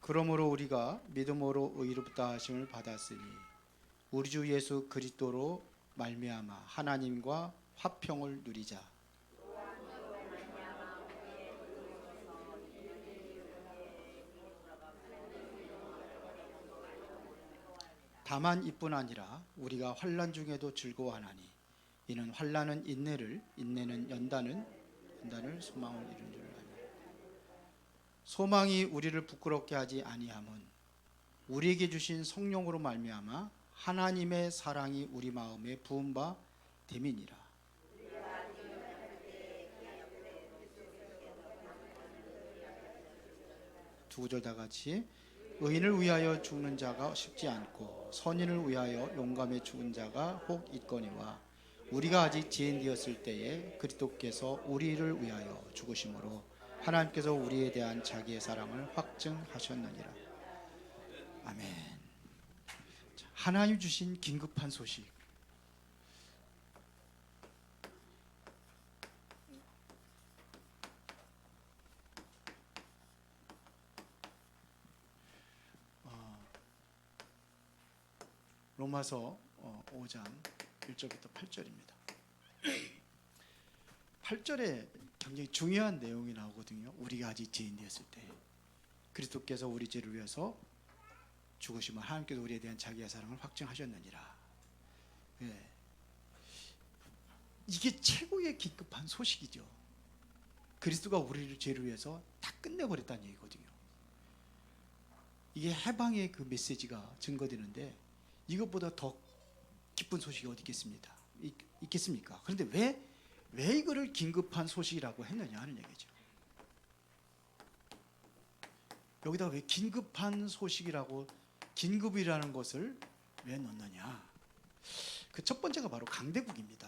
그러므로 우리가 믿음으로 의롭다 하심을 받았으니 우리 주 예수 그리스도로 말미암아 하나님과 화평을 누리자. 다만 이뿐 아니라 우리가 환난 중에도 즐거워하나니 이는 환난은 인내를, 인내는 연단을 소망을 이룬 줄 아니. 소망이 우리를 부끄럽게 하지 아니함은 우리에게 주신 성령으로 말미암아 하나님의 사랑이 우리 마음에 부은 바 됨이니라. 두 구절 다 같이. 의인을 위하여 죽는 자가 쉽지 않고 선인을 위하여 용감히 죽은 자가 혹 있거니와 우리가 아직 지연되었을 때에 그리스도께서 우리를 위하여 죽으심으로 하나님께서 우리에 대한 자기의 사랑을 확증하셨느니라. 아멘. 하나님 주신 긴급한 소식. 로마서 5장 1절부터 8절입니다. 8절에 굉장히 중요한 내용이 나오거든요. 우리가 아직 죄인되었을 때 그리스도께서 우리 죄를 위해서 죽으시면 하나님께서 우리에 대한 자기의 사랑을 확증하셨느니라. 예. 이게 최고의 긴급한 소식이죠. 그리스도가 우리를 죄를 위해서 다 끝내버렸다는 얘기거든요. 이게 해방의 그 메시지가 증거되는데 이것보다 더 기쁜 소식이 어디 있겠습니까? 그런데 왜 이거를 긴급한 소식이라고 했느냐 하는 얘기죠. 여기다가 왜 긴급한 소식이라고 긴급이라는 것을 왜 넣느냐? 그 첫 번째가 바로 강대국입니다.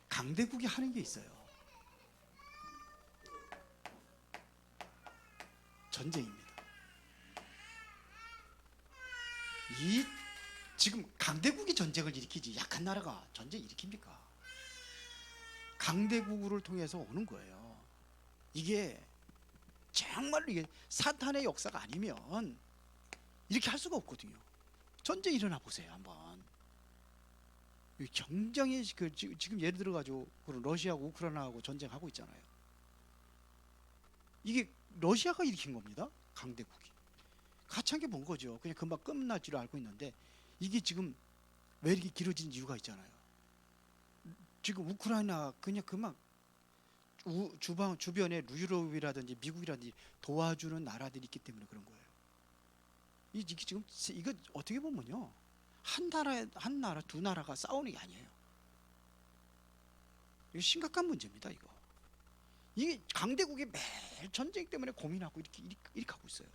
강대국이 하는 게 있어요. 전쟁입니다. 지금 강대국이 전쟁을 일으키지 약한 나라가 전쟁 일으킵니까? 강대국을 통해서 오는 거예요. 이게 정말로 이게 사탄의 역사가 아니면 이렇게 할 수가 없거든요. 전쟁 일어나 보세요 한번. 경쟁이 지금 예를 들어 가지고 러시아하고 우크라이나하고 전쟁하고 있잖아요. 이게 러시아가 일으킨 겁니다. 강대국이 같이 한 게 뭔 거죠. 그냥 금방 끝날 줄 알고 있는데 이게 지금 왜 이렇게 길어진 이유가 있잖아요. 지금 우크라이나 그냥 그만 주변에 유럽이라든지 미국이라든지 도와주는 나라들이 있기 때문에 그런 거예요. 이게 지금 이거 어떻게 보면요, 한 나라 두 나라가 싸우는 게 아니에요. 이거 심각한 문제입니다. 이게 강대국이 매일 전쟁 때문에 고민하고 이렇게 하고 있어요.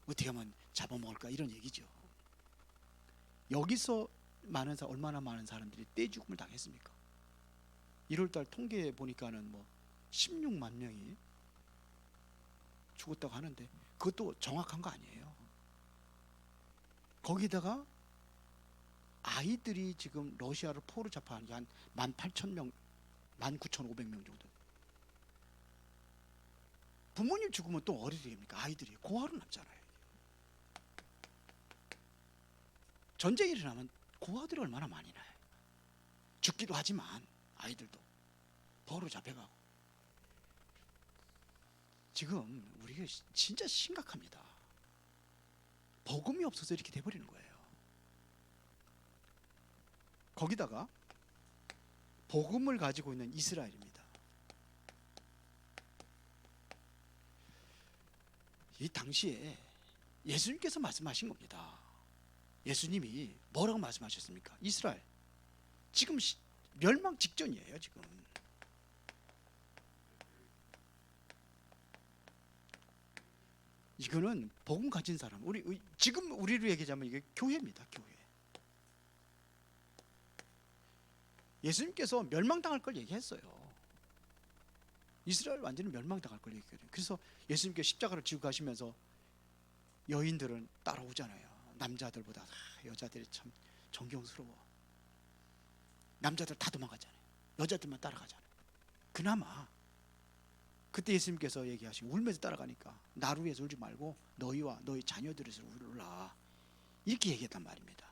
어떻게 하면 잡아먹을까 이런 얘기죠. 여기서 얼마나 많은 사람들이 떼죽음을 당했습니까? 1월달 통계 보니까는 16만 명이 죽었다고 하는데 그것도 정확한 거 아니에요. 거기다가 아이들이 지금 러시아를 포로 잡아한 게 한 18,000명, 19,500명 정도. 부모님 죽으면 또 어디서 됩니까? 아이들이 고아로 남잖아요. 전쟁이 일어나면 고아들이 얼마나 많이 나요. 죽기도 하지만 아이들도 포로 잡혀가고. 지금 우리가 진짜 심각합니다. 복음이 없어서 이렇게 돼버리는 거예요. 거기다가 복음을 가지고 있는 이스라엘입니다. 이 당시에 예수님께서 말씀하신 겁니다. 예수님이 뭐라고 말씀하셨습니까? 이스라엘 지금 멸망 직전이에요. 지금 이거는 복음 가진 사람, 지금 우리로 얘기하자면 이게 교회입니다. 교회. 예수님께서 멸망당할 걸 얘기했어요. 이스라엘 완전히 멸망당할 걸 얘기했거든요. 그래서 예수님께서 십자가를 지고 가시면서 여인들은 따라오잖아요. 남자들보다 여자들이 참 존경스러워. 남자들 다 도망가잖아요. 여자들만 따라가잖아요. 그나마 그때 예수님께서 얘기하시고 울면서 따라가니까 나를 위해서 울지 말고 너희와 너희 자녀들을 위해서 울라, 이렇게 얘기했단 말입니다.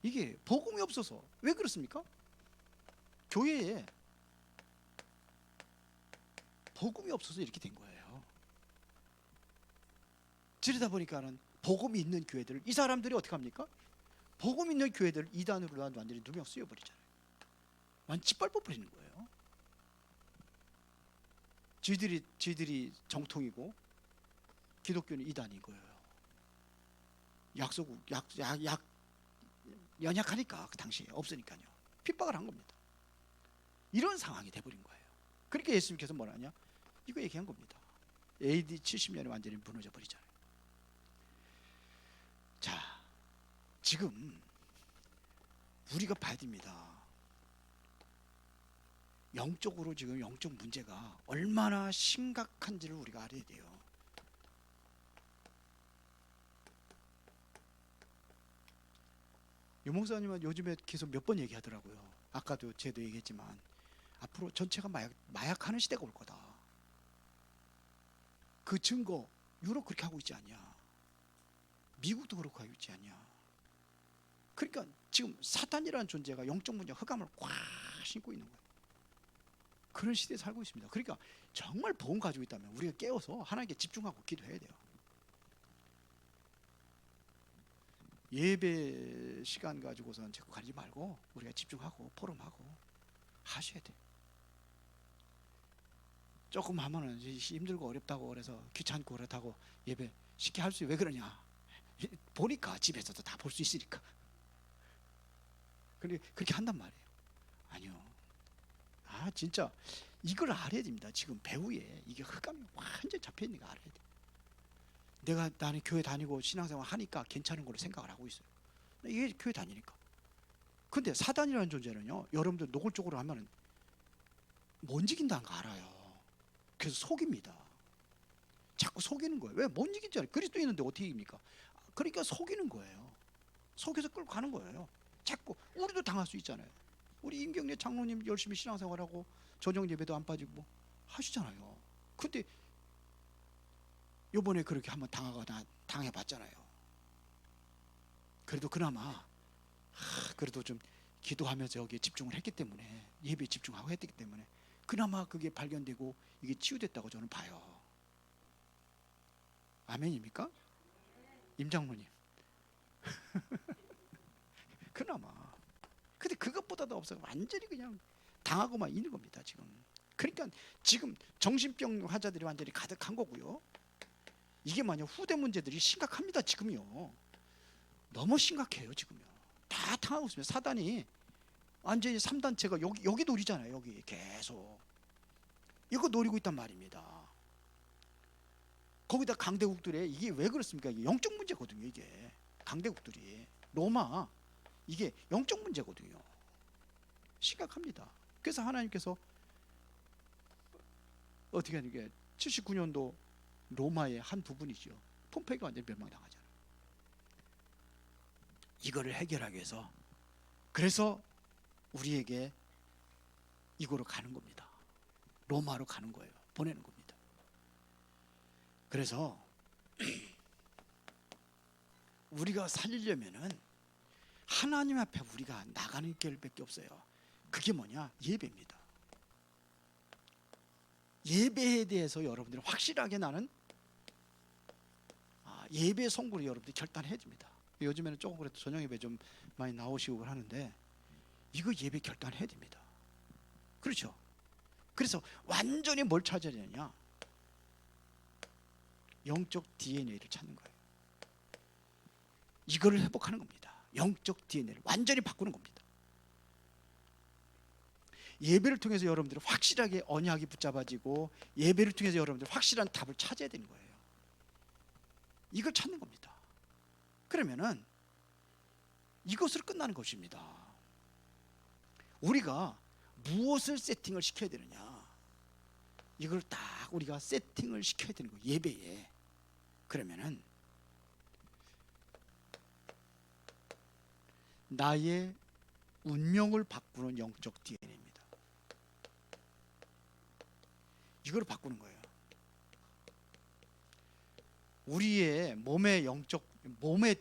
이게 복음이 없어서 왜 그렇습니까? 교회에 복음이 없어서 이렇게 된 거예요. 그러다 보니까는 복음이 있는 교회들을, 이 사람들이 어떻게 합니까? 복음 있는 교회들을 이단으로 완전히 누명 쓰여버리잖아요. 완전 짓밟아버리는 거예요. 지들이 정통이고 기독교는 이단인 거예요. 연약하니까 그 당시에 없으니까요. 핍박을 한 겁니다. 이런 상황이 돼버린 거예요. 그러니까 예수님께서 뭐라냐? 이거 얘기한 겁니다. AD 70년에 완전히 무너져 버리잖아요. 자, 지금 우리가 봐야 됩니다. 영적으로 지금 영적 문제가 얼마나 심각한지를 우리가 알아야 돼요. 유 목사님은 요즘에 계속 몇 번 얘기하더라고요. 아까도 제도 얘기했지만 앞으로 전체가 마약하는 시대가 올 거다. 그 증거 유럽 그렇게 하고 있지 않냐? 미국도 그렇게 하고 있지 않냐? 그러니까 지금 사탄이라는 존재가 영적 문제 흑암을 꽉 신고 있는 거예요. 그런 시대에 살고 있습니다. 그러니까 정말 복음 가지고 있다면 우리가 깨어서 하나님께 집중하고 기도해야 돼요. 예배 시간 가지고선 자꾸 가리지 말고 우리가 집중하고 포럼하고 하셔야 돼. 조금 하면은 힘들고 어렵다고 그래서 귀찮고 그렇다고 예배 쉽게 할 수, 왜 그러냐? 보니까 집에서도 다 볼 수 있으니까. 그렇게 한단 말이에요. 아니요. 진짜 이걸 알아야 됩니다. 지금 배후에 이게 흑암이 완전 잡혀 있는 거 알아야 돼. 나는 교회 다니고 신앙생활 하니까 괜찮은 걸로 생각을 하고 있어요. 이게 교회 다니니까. 근데 사단이라는 존재는요, 여러분들 노골적으로 하면은 못 이긴다는 거 알아요. 그래서 속입니다. 자꾸 속이는 거예요. 왜? 못 이기지 않아요. 그리스도 있는데 어떻게 이깁니까? 그러니까 속이는 거예요. 속여서 끌고 가는 거예요. 자꾸 우리도 당할 수 있잖아요. 우리 임경래 장로님 열심히 신앙생활하고 저녁 예배도 안 빠지고 하시잖아요. 근데 요번에 그렇게 한번 당해봤잖아요. 그래도 그나마 그래도 좀 기도하면서 여기에 집중을 했기 때문에, 예배에 집중하고 했기 때문에 그나마 그게 발견되고 이게 치유됐다고 저는 봐요. 아멘입니까? 임장로님. 그나마. 근데 그것보다도 없어요. 완전히 그냥 당하고만 있는 겁니다, 지금. 그러니까 지금 정신병 환자들이 완전히 가득한 거고요. 이게 만약 후대 문제들이 심각합니다, 지금요. 너무 심각해요, 지금요. 다 당하고 있습니다. 사단이 완전히 3단체가 여기 노리잖아요, 여기 계속. 이거 노리고 있단 말입니다. 거기다 강대국들의, 이게 왜 그렇습니까? 이게 영적 문제거든요, 이게. 강대국들이. 로마, 이게 영적 문제거든요. 심각합니다. 그래서 하나님께서 어떻게 하는 게 79년도 로마의 한 부분이죠. 폼페이가 완전히 멸망당하잖아요. 이거를 해결하기 위해서, 그래서 우리에게 이거로 가는 겁니다. 로마로 가는 거예요. 보내는 겁니다. 그래서 우리가 살리려면은 하나님 앞에 우리가 나가는 길밖에 없어요. 그게 뭐냐? 예배입니다. 예배에 대해서 여러분들이 확실하게 나는 예배 성구를 여러분들이 결단해야 됩니다. 요즘에는 조금 그래도 저녁 예배 좀 많이 나오시고 하는데 이거 예배 결단해야 됩니다. 그렇죠? 그래서 완전히 뭘 찾아야 되느냐? 영적 DNA를 찾는 거예요. 이거를 회복하는 겁니다. 영적 DNA를 완전히 바꾸는 겁니다. 예배를 통해서 여러분들이 확실하게 언약이 붙잡아지고, 예배를 통해서 여러분들이 확실한 답을 찾아야 되는 거예요. 이걸 찾는 겁니다. 그러면은 이것으로 끝나는 것입니다. 우리가 무엇을 세팅을 시켜야 되느냐? 이걸 딱 우리가 세팅을 시켜야 되는 거예요, 예배에. 그러면은 나의 운명을 바꾸는 영적 DNA입니다. 이걸 바꾸는 거예요. 우리의 몸의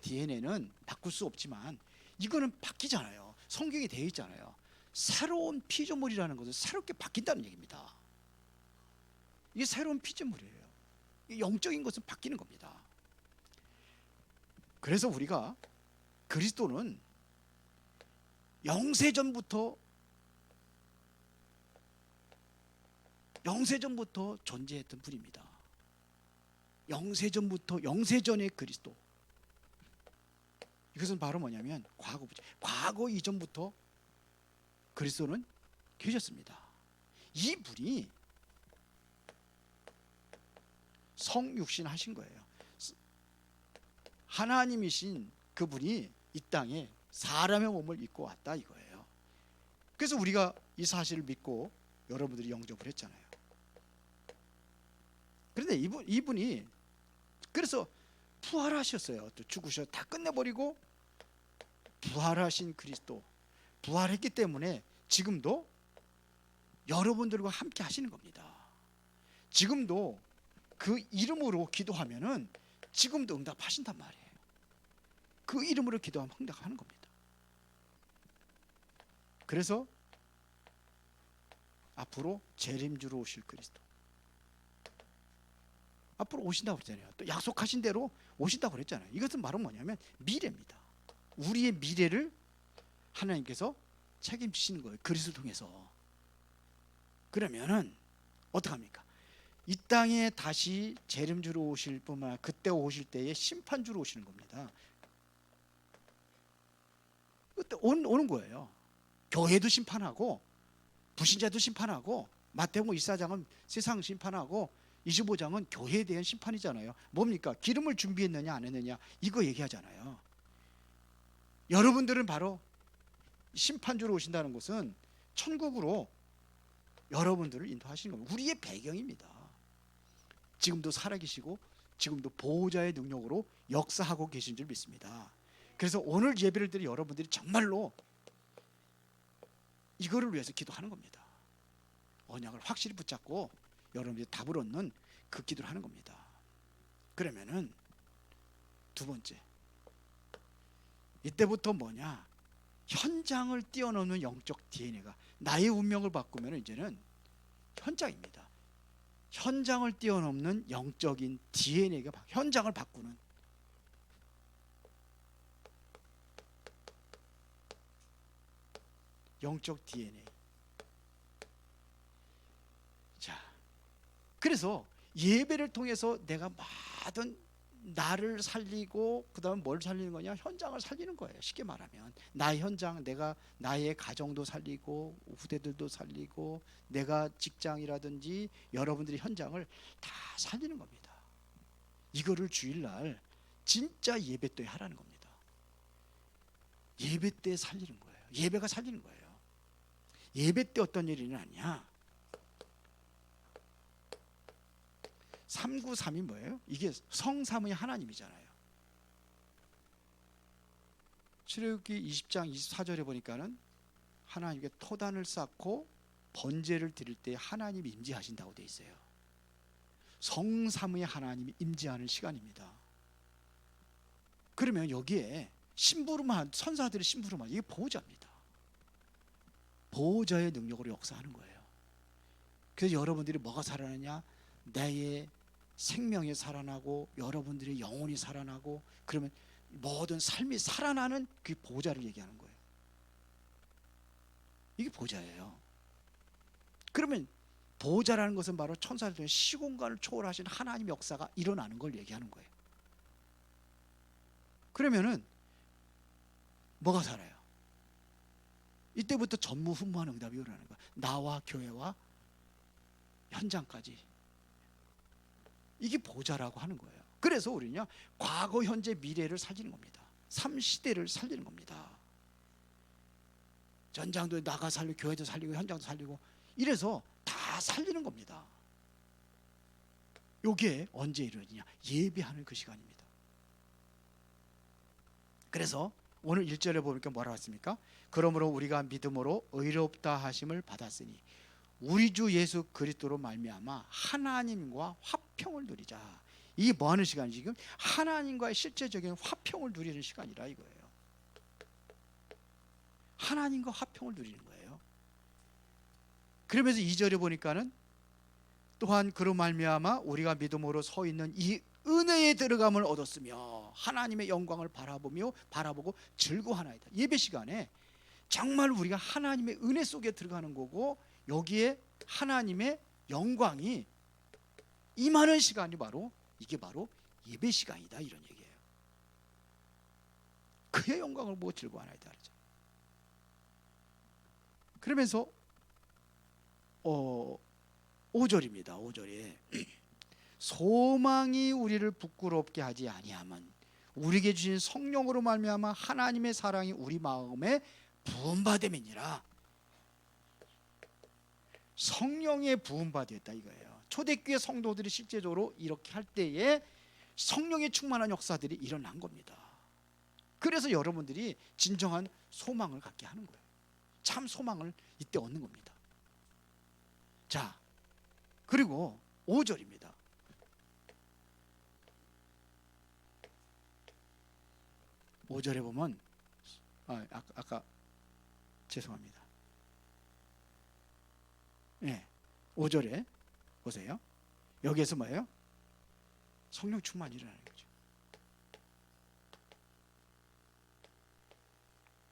DNA는 바꿀 수 없지만 이거는 바뀌잖아요. 성경에 되어 있잖아요. 새로운 피조물이라는 것은 새롭게 바뀐다는 얘기입니다. 이게 새로운 피조물이에요. 영적인 것은 바뀌는 겁니다. 그래서 우리가 그리스도는 영세전부터 존재했던 분입니다. 영세전의 그리스도. 이것은 바로 뭐냐면 과거 이전부터 그리스도는 계셨습니다. 이분이 성육신 하신 거예요. 하나님이신 그분이 이 땅에 사람의 몸을 입고 왔다 이거예요. 그래서 우리가 이 사실을 믿고 여러분들이 영접을 했잖아요. 그런데 이분이 그래서 부활하셨어요. 또 죽으셔서 다 끝내버리고 부활하신 그리스도, 부활했기 때문에 지금도 여러분들과 함께 하시는 겁니다. 지금도 그 이름으로 기도하면은 지금도 응답하신단 말이에요. 그 이름으로 기도하면 응답하는 겁니다. 그래서 앞으로 재림주로 오실 그리스도, 앞으로 오신다고 그랬잖아요. 또 약속하신 대로 오신다고 그랬잖아요. 이것은 바로 뭐냐면 미래입니다. 우리의 미래를 하나님께서 책임지시는 거예요. 그리스도를 통해서. 그러면은 어떡합니까? 이 땅에 다시 재림주로 오실 뿐만 아니라 그때 오실 때에 심판주로 오시는 겁니다. 그때 오는 거예요. 교회도 심판하고 불신자도 심판하고 마태복음 24장은 세상 심판하고 25장은 교회에 대한 심판이잖아요. 뭡니까? 기름을 준비했느냐 안 했느냐 이거 얘기하잖아요. 여러분들은 바로 심판주로 오신다는 것은 천국으로 여러분들을 인도하시는 겁니다. 우리의 배경입니다. 지금도 살아계시고 지금도 보호자의 능력으로 역사하고 계신 줄 믿습니다. 그래서 오늘 예배를 드린 여러분들이 정말로 이거를 위해서 기도하는 겁니다. 언약을 확실히 붙잡고 여러분들이 답을 얻는 그 기도를 하는 겁니다. 그러면은 두 번째, 이때부터 뭐냐? 현장을 뛰어넘는 영적 DNA가 나의 운명을 바꾸면 이제는 현장입니다. 현장을 뛰어넘는 영적인 DNA가 현장을 바꾸는 영적 DNA. 자, 그래서 예배를 통해서 내가 모든 나를 살리고 그다음 뭘 살리는 거냐? 현장을 살리는 거예요. 쉽게 말하면 나의 현장, 내가 나의 가정도 살리고 후대들도 살리고 내가 직장이라든지 여러분들의 현장을 다 살리는 겁니다. 이거를 주일날 진짜 예배 때 하라는 겁니다. 예배 때 살리는 거예요. 예배가 살리는 거예요. 예배 때 어떤 일이 일어나냐? 393이 뭐예요? 이게 성삼의 하나님이잖아요. 출애굽기 20장 24절에 보니까는 하나님께 토단을 쌓고 번제를 드릴 때 하나님이 임재하신다고 되어 있어요. 성삼의 하나님이 임재하는 시간입니다. 그러면 여기에 심부름한 선사들의 심부름한 이게 보호자입니다. 보호자의 능력으로 역사하는 거예요. 그래서 여러분들이 뭐가 살아나냐? 나의 생명이 살아나고 여러분들의 영혼이 살아나고 그러면 모든 삶이 살아나는 그 보호자를 얘기하는 거예요. 이게 보호자예요. 그러면 보호자라는 것은 바로 천사들 중에 시공간을 초월하신 하나님의 역사가 일어나는 걸 얘기하는 거예요. 그러면은 뭐가 살아요? 이때부터 전무후무한 응답이 일어나는 거예요. 나와 교회와 현장까지. 이게 보호자라고 하는 거예요. 그래서 우리는요 과거, 현재, 미래를 살리는 겁니다. 3시대를 살리는 겁니다. 전장도 나가 살리고 교회도 살리고 현장도 살리고 이래서 다 살리는 겁니다. 이게 언제 이루어지냐? 예배하는 그 시간입니다. 그래서 오늘 1절에 보니까 뭐라고 했습니까? 그러므로 우리가 믿음으로 의롭다 하심을 받았으니 우리 주 예수 그리스도로 말미암아 하나님과 화평을 누리자. 이게 뭐 하는 시간이 지금? 하나님과의 실제적인 화평을 누리는 시간이라 이거예요. 하나님과 화평을 누리는 거예요. 그러면서 2절에 보니까는 또한 그로 말미암아 우리가 믿음으로 서 있는 이 은혜에 들어감을 얻었으며 하나님의 영광을 바라보고 즐거워하나이다. 예배 시간에 정말 우리가 하나님의 은혜 속에 들어가는 거고, 여기에 하나님의 영광이 임하는 시간이 이게 바로 예배 시간이다, 이런 얘기예요. 그의 영광을 보고 즐거워하나이다. 그러면서 5절입니다. 5절에 소망이 우리를 부끄럽게 하지 아니하면 우리에게 주신 성령으로 말미암아 하나님의 사랑이 우리 마음에 부음받음이니라. 성령에 부음받았다 이거예요. 초대교회 성도들이 실제적으로 이렇게 할 때에 성령의 충만한 역사들이 일어난 겁니다. 그래서 여러분들이 진정한 소망을 갖게 하는 거예요. 참 소망을 이때 얻는 겁니다. 자, 그리고 5절입니다. 5절에 보면 아까 죄송합니다. 네, 5절에 보세요. 여기에서 뭐예요? 성령 충만이 일어나는 거죠.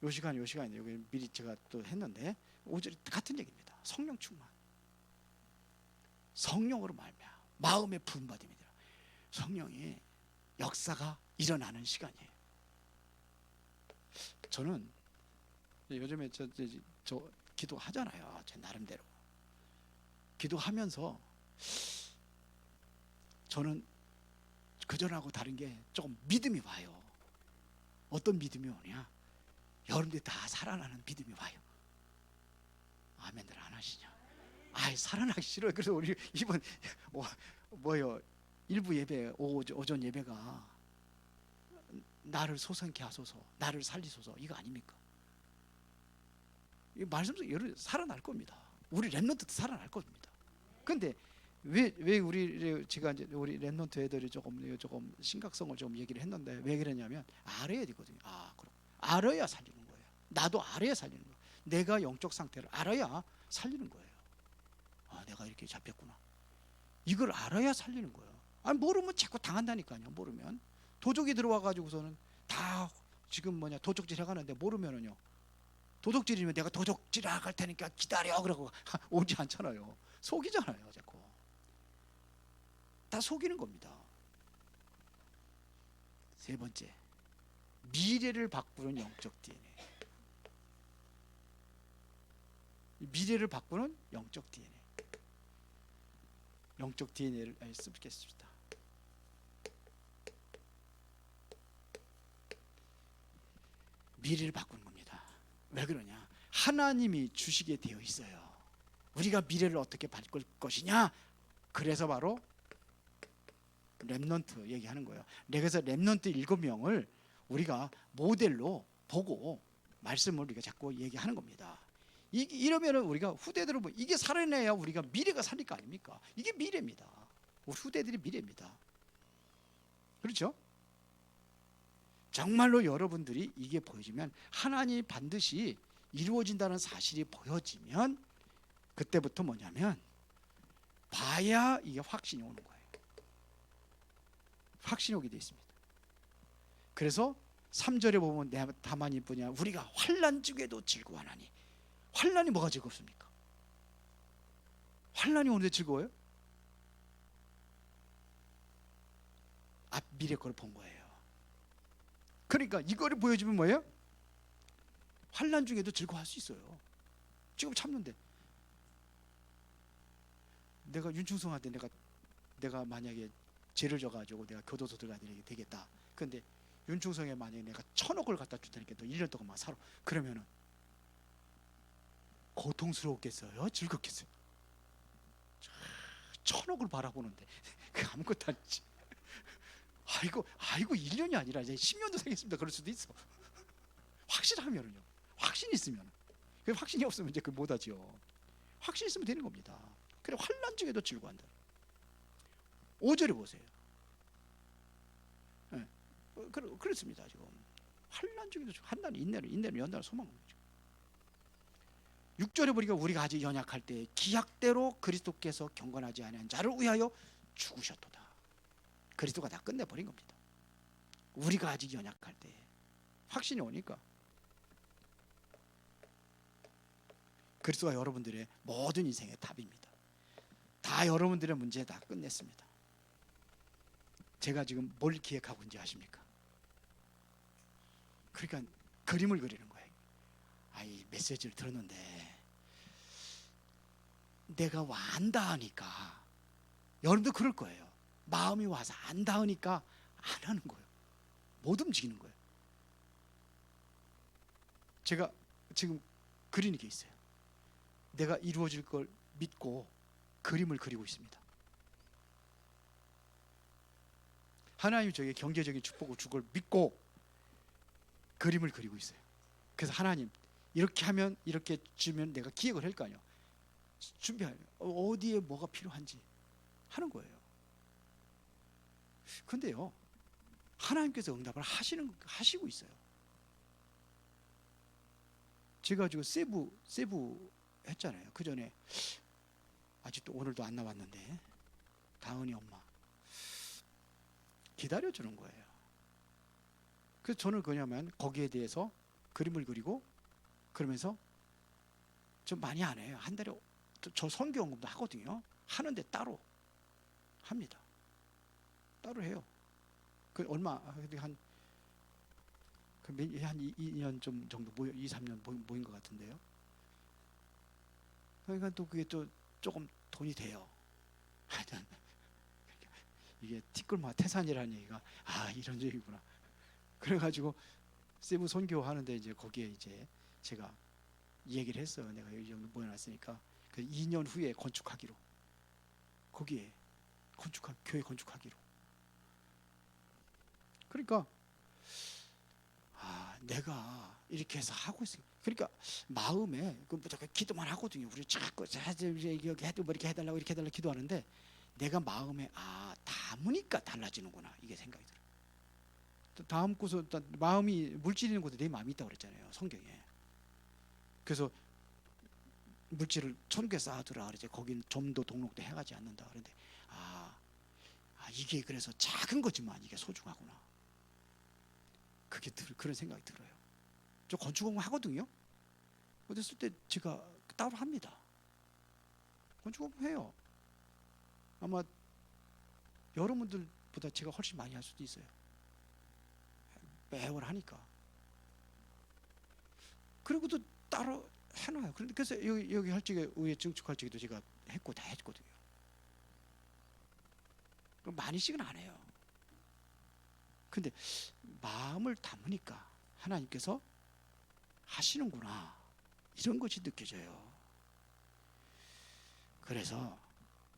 요 시간에 여기 미리 제가 또 했는데 5절이 같은 얘기입니다. 성령 충만. 성령으로 말미암아 마음의 부음받음이니라. 성령의 역사가 일어나는 시간이에요. 저는 요즘에 저 기도하잖아요. 제 나름대로 기도하면서 저는 그전하고 다른 게 조금 믿음이 와요. 어떤 믿음이 오냐? 여러분들이 다 살아나는 믿음이 와요. 아멘들 안 하시냐? 살아나기 싫어요. 그래서 우리 이번 일부 예배 오전 예배가 나를 소생케 하소서, 나를 살리소서, 이거 아닙니까? 이 말씀 속에 여러분 살아날 겁니다. 우리 렘넌트도 살아날 겁니다. 근데 왜 제가 이제 우리 렘넌트 애들이 조금 심각성을 좀 얘기를 했는데 왜 그러냐면 알아야 되거든요. 그럼 알아야 살리는 거예요. 나도 알아야 살리는 거예요. 내가 영적 상태를 알아야 살리는 거예요. 내가 이렇게 잡혔구나. 이걸 알아야 살리는 거예요. 모르면 자꾸 당한다니까요. 모르면 도적이 들어와 가지고서는 다 지금 도적질 해가는데 모르면은요. 도적질이면 내가 도적질 할 테니까 기다려 그러고 오지 않잖아요. 속이잖아요, 자꾸. 다 속이는 겁니다. 세 번째, 미래를 바꾸는 영적 DNA. 미래를 바꾸는 영적 DNA. 영적 DNA를 쓰겠습니다. 미래를 바꾸는 겁니다. 왜 그러냐? 하나님이 주시게 되어 있어요. 우리가 미래를 어떻게 바꿀 것이냐? 그래서 바로 렘넌트 얘기하는 거예요. 그래서 렘넌트 7명을 우리가 모델로 보고 말씀을 우리가 자꾸 얘기하는 겁니다. 이러면 우리가 후대들을 이게 살아내야 우리가 미래가 살릴 거 아닙니까? 이게 미래입니다. 우리 후대들이 미래입니다. 그렇죠? 정말로 여러분들이 이게 보여지면 하나님이 반드시 이루어진다는 사실이 보여지면 그때부터 뭐냐면 봐야 이게 확신이 오는 거예요. 확신이 오게 되어 있습니다. 그래서 3절에 보면 다만 이뿐이야 우리가 환난 중에도 즐거워하나니. 환난이 뭐가 즐겁습니까? 환난이 오는데 즐거워요? 앞 미래 거를 본 거예요. 그러니까 이거를 보여주면 뭐예요? 환난 중에도 즐거워할 수 있어요. 지금 참는데 내가 윤충성한테 내가 만약에 죄를 져가지고 내가 교도소 들어가야 되겠다. 근데 윤충성에 만약에 내가 1,000억을 갖다 줄 테니까 너 1년 동안 막 살아. 그러면은 고통스러웠겠어요? 즐겁겠어요? 1,000억을 바라보는데 그 아무것도 아니지. 아이고 1년이 아니라 이제 10년도 살겠습니다. 그럴 수도 있어. 확신하면은요. 확신이 있으면. 그 확신이 없으면 이제 그 못하죠. 확신 있으면 되는 겁니다. 그래 환난 중에도 즐거워한다. 5절에 보세요. 네. 그렇습니다. 지금 환난 중에도 한나는 인내는 연단을 소망하는 거죠. 6절에 보니까 우리가 아직 연약할 때 기약대로 그리스도께서 경건하지 아니한 자를 위하여 죽으셨도다. 그리스도가 다 끝내버린 겁니다. 우리가 아직 연약할 때 확신이 오니까 그리스도가 여러분들의 모든 인생의 답입니다. 다 여러분들의 문제 다 끝냈습니다. 제가 지금 뭘 기획하고 있는지 아십니까? 그러니까 그림을 그리는 거예요. 이 메시지를 들었는데 내가 안다 하니까 여러분도 그럴 거예요. 마음이 와서 안다 하니까 안 하는 거예요. 못 움직이는 거예요. 제가 지금 그리는 게 있어요. 내가 이루어질 걸 믿고 그림을 그리고 있습니다. 하나님이 저에게 경제적인 축복을 줄 걸 믿고 그림을 그리고 있어요. 그래서 하나님 이렇게 하면 이렇게 주면 내가 기획을 할 거 아니에요. 준비해요. 어디에 뭐가 필요한지 하는 거예요. 근데요 하나님께서 응답을 하시고 있어요. 제가 지금 세부 했잖아요. 그 전에 아직도 오늘도 안 나왔는데 다은이 엄마 기다려주는 거예요. 그래서 저는 그냐면 거기에 대해서 그림을 그리고 그러면서 좀 많이 안 해요. 한 달에 저 선교연금도 하거든요. 하는데 따로 합니다. 따로 해요. 그 얼마 한 2년 좀 정도 2, 3년 모인 것 같은데요. 그러니까 또 그게 또 조금 돈이 돼요. 이게 티끌마 태산이라는 얘기가 이런 얘기구나. 그래가지고 세부 선교하는데 이제 거기에 이제 제가 얘기를 했어요. 내가 이 정도 모여놨으니까 그 2년 후에 건축하기로. 거기에 교회 건축하기로. 그러니까 내가 이렇게 해서 하고 있어요. 그러니까 마음에 무조건 기도만 하거든요. 우리 자꾸 여기 해도 뭐 이렇게 해달라고 이렇게 해달라고 기도하는데 내가 마음에 담으니까 달라지는구나 이게 생각이 들어요. 또 다음 곳은 마음이 물질이는 곳에 내 마음이 있다고 그랬잖아요. 성경에. 그래서 물질을 천국에 쌓아두라 그러지. 거긴 점도 동록도 해가지 않는다. 그런데 이게 그래서 작은 거지만 이게 소중하구나. 그런 생각이 들어요. 저 건축공부 하거든요. 어렸을 때 제가 따로 합니다. 건축공부 해요. 아마 여러분들보다 제가 훨씬 많이 할 수도 있어요. 매월 하니까. 그리고도 따로 해놔요. 그래서 여기 할 적에 위에 증축할 적에도 제가 했고 다 했거든요. 많이씩은 안 해요. 근데 마음을 담으니까 하나님께서 하시는구나 이런 것이 느껴져요. 그래서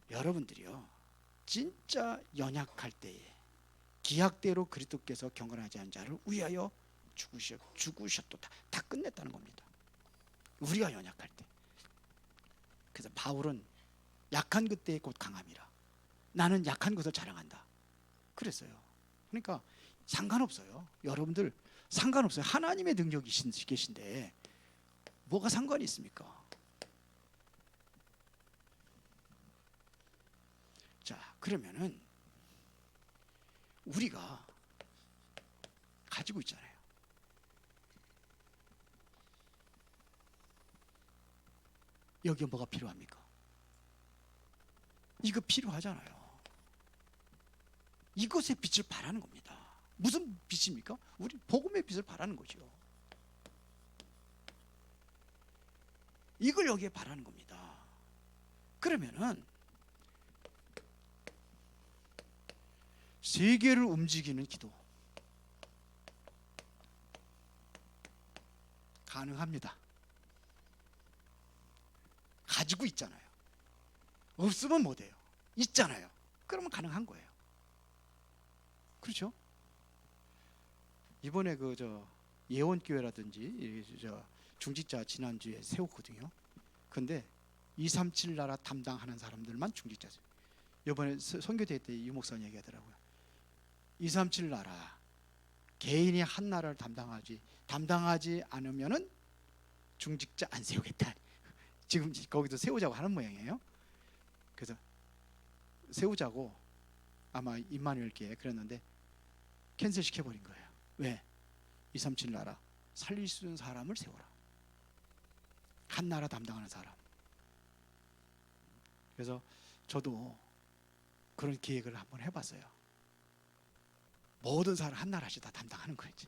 여러분들이요 진짜 연약할 때에 기약대로 그리스도께서 경건하지 않은 자를 위하여 죽으셨도다. 다 끝냈다는 겁니다. 우리가 연약할 때. 그래서 바울은 약한 그때에 곧 강함이라. 나는 약한 것을 자랑한다. 그랬어요. 그러니까 상관없어요. 여러분들 상관없어요. 하나님의 능력이 계신데 뭐가 상관이 있습니까? 자, 그러면은 우리가 가지고 있잖아요. 여기에 뭐가 필요합니까? 이거 필요하잖아요. 이것의 빛을 발하는 겁니다. 무슨 빛입니까? 우리 복음의 빛을 발하는 거죠. 이걸 여기에 발하는 겁니다. 그러면은 세계를 움직이는 기도 가능합니다. 가지고 있잖아요. 없으면 못해요. 있잖아요. 그러면 가능한 거예요. 그렇죠? 이번에 예원교회라든지 중직자 지난주에 세웠거든요. 근데 237 나라 담당하는 사람들만 중직자죠. 이번에 선교대회 때 유 목사님 얘기하더라고요. 237 나라 개인이 한 나라를 담당하지 않으면은 중직자 안 세우겠다. 지금 거기도 세우자고 하는 모양이에요. 그래서 세우자고 아마 임마누엘 교회 그랬는데 캔슬 시켜버린 거예요. 왜? 237 나라 살릴 수 있는 사람을 세워라. 한 나라 담당하는 사람. 그래서 저도 그런 기획을 한번 해봤어요. 모든 사람 한 나라씩 다 담당하는 거지.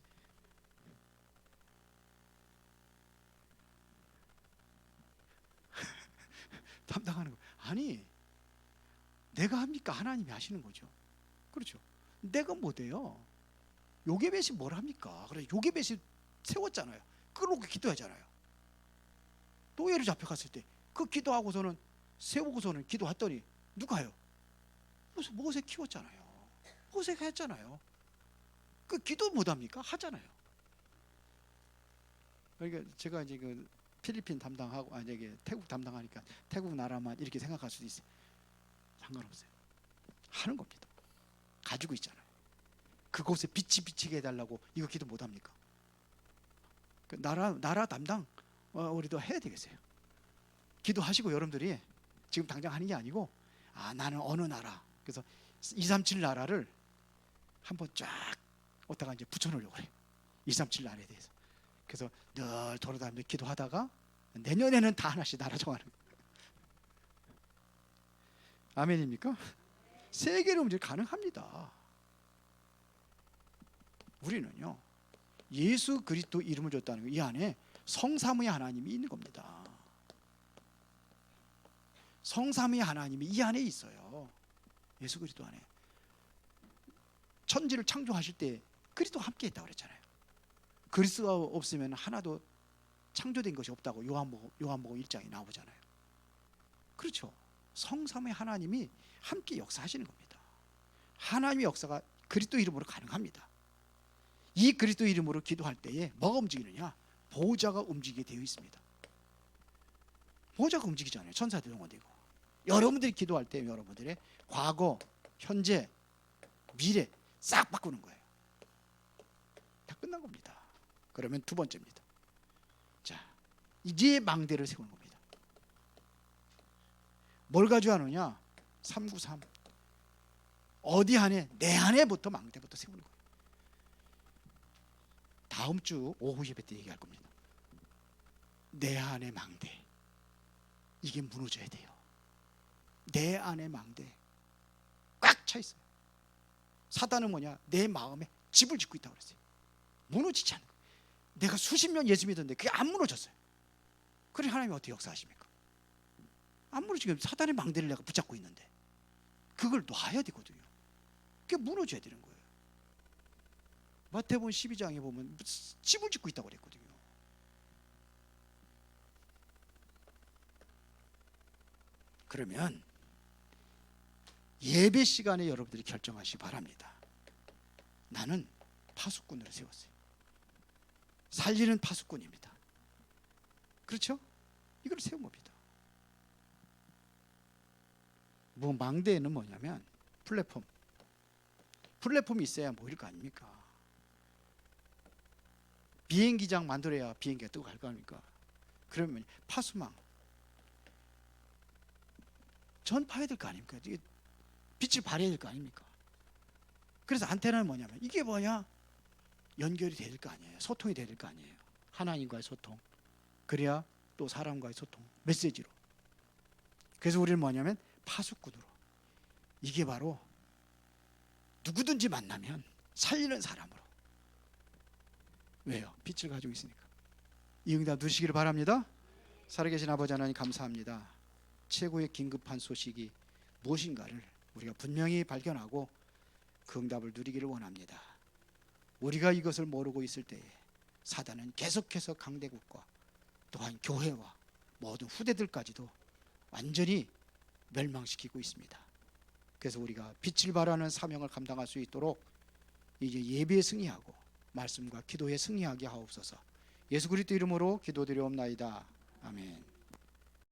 담당하는 거. 아니 내가 합니까? 하나님이 하시는 거죠. 그렇죠. 내가 못해요. 요괴벳이 뭘 합니까? 그래 요괴벳이 세웠잖아요. 끌어놓고 기도하잖아요. 노예로 잡혀갔을 때 그 기도하고서는 세우고서는 기도했더니 누가요? 모세 키웠잖아요. 모세가 했잖아요. 그 기도 못합니까? 하잖아요. 그러니까 제가 이제 그 필리핀 담당하고 태국 담당하니까 태국 나라만 이렇게 생각할 수도 있어요. 상관없어요. 하는 겁니다. 가지고 있잖아요. 그곳에 빛이 비치게 해달라고 이거 기도 못합니까? 그 나라 담당 우리도 해야 되겠어요. 기도하시고 여러분들이 지금 당장 하는 게 아니고 나는 어느 나라 그래서 237 나라를 한번 쫙 어디다가 이제 붙여놓으려고 그래요. 237 나라에 대해서. 그래서 늘 돌아다니면서 기도하다가 내년에는 다 하나씩 나라 정하는 거예요. 아멘입니까? 세계로 움직이 가능합니다. 우리는요 예수 그리스도 이름을 줬다는 거 이 안에 성삼위의 하나님이 있는 겁니다. 성삼위의 하나님이 이 안에 있어요. 예수 그리스도 안에. 천지를 창조하실 때 그리스도가 함께 있다고 그랬잖아요. 그리스도가 없으면 하나도 창조된 것이 없다고 요한복음 1장에 나오잖아요. 그렇죠. 성삼위 하나님이 함께 역사하시는 겁니다. 하나님의 역사가 그리스도 이름으로 가능합니다. 이 그리스도 이름으로 기도할 때에 뭐가 움직이느냐? 보호자가 움직이게 되어 있습니다. 보호자가 움직이잖아요. 천사들 동원되고. 여러분들이 기도할 때 여러분들의 과거, 현재, 미래 싹 바꾸는 거예요. 다 끝난 겁니다. 그러면 두 번째입니다. 자, 이제 망대를 세우는 겁니다. 뭘 가져가느냐? 393. 어디 안에? 내 안에부터 망대부터 세우는 거예요. 다음 주 오후 예배 때 얘기할 겁니다. 내 안의 망대. 이게 무너져야 돼요. 내 안의 망대. 꽉 차 있어요. 사단은 뭐냐? 내 마음에 집을 짓고 있다고 그랬어요. 무너지지 않는 거예요. 내가 수십 년 예수 믿었는데 그게 안 무너졌어요. 그래 하나님이 어떻게 역사하십니까? 안 무너지게 사단의 망대를 내가 붙잡고 있는데 그걸 놔야 되거든요. 그게 무너져야 되는 거예요. 마태복음 12장에 보면 집을 짓고 있다고 그랬거든요. 그러면 예배 시간에 여러분들이 결정하시기 바랍니다. 나는 파수꾼을 세웠어요. 살리는 파수꾼입니다. 그렇죠? 이걸 세운 겁니다. 뭐 망대에는 뭐냐면 플랫폼이 있어야 모일 거 아닙니까? 비행기장 만들어야 비행기가 뜨고 갈 거 아닙니까? 그러면 파수망 전파해야 될 거 아닙니까? 이게 빛을 발해야 될 거 아닙니까? 그래서 안테나는 뭐냐면 이게 뭐냐? 연결이 돼야 될 거 아니에요. 소통이 돼야 될 거 아니에요. 하나님과의 소통. 그래야 또 사람과의 소통. 메시지로. 그래서 우리는 뭐냐면 파수꾼으로. 이게 바로 누구든지 만나면 살리는 사람으로. 왜요? 빛을 가지고 있으니까. 이 응답 누시기를 바랍니다. 살아계신 아버지 하나님 감사합니다. 최고의 긴급한 소식이 무엇인가를 우리가 분명히 발견하고 그 응답을 누리기를 원합니다. 우리가 이것을 모르고 있을 때에 사단은 계속해서 강대국과 또한 교회와 모든 후대들까지도 완전히 멸망시키고 있습니다. 그래서 우리가 빛을 발하는 사명을 감당할 수 있도록 이제 예배에 승리하고 말씀과 기도에 승리하게 하옵소서. 예수 그리스도 이름으로 기도드리옵나이다. 아멘.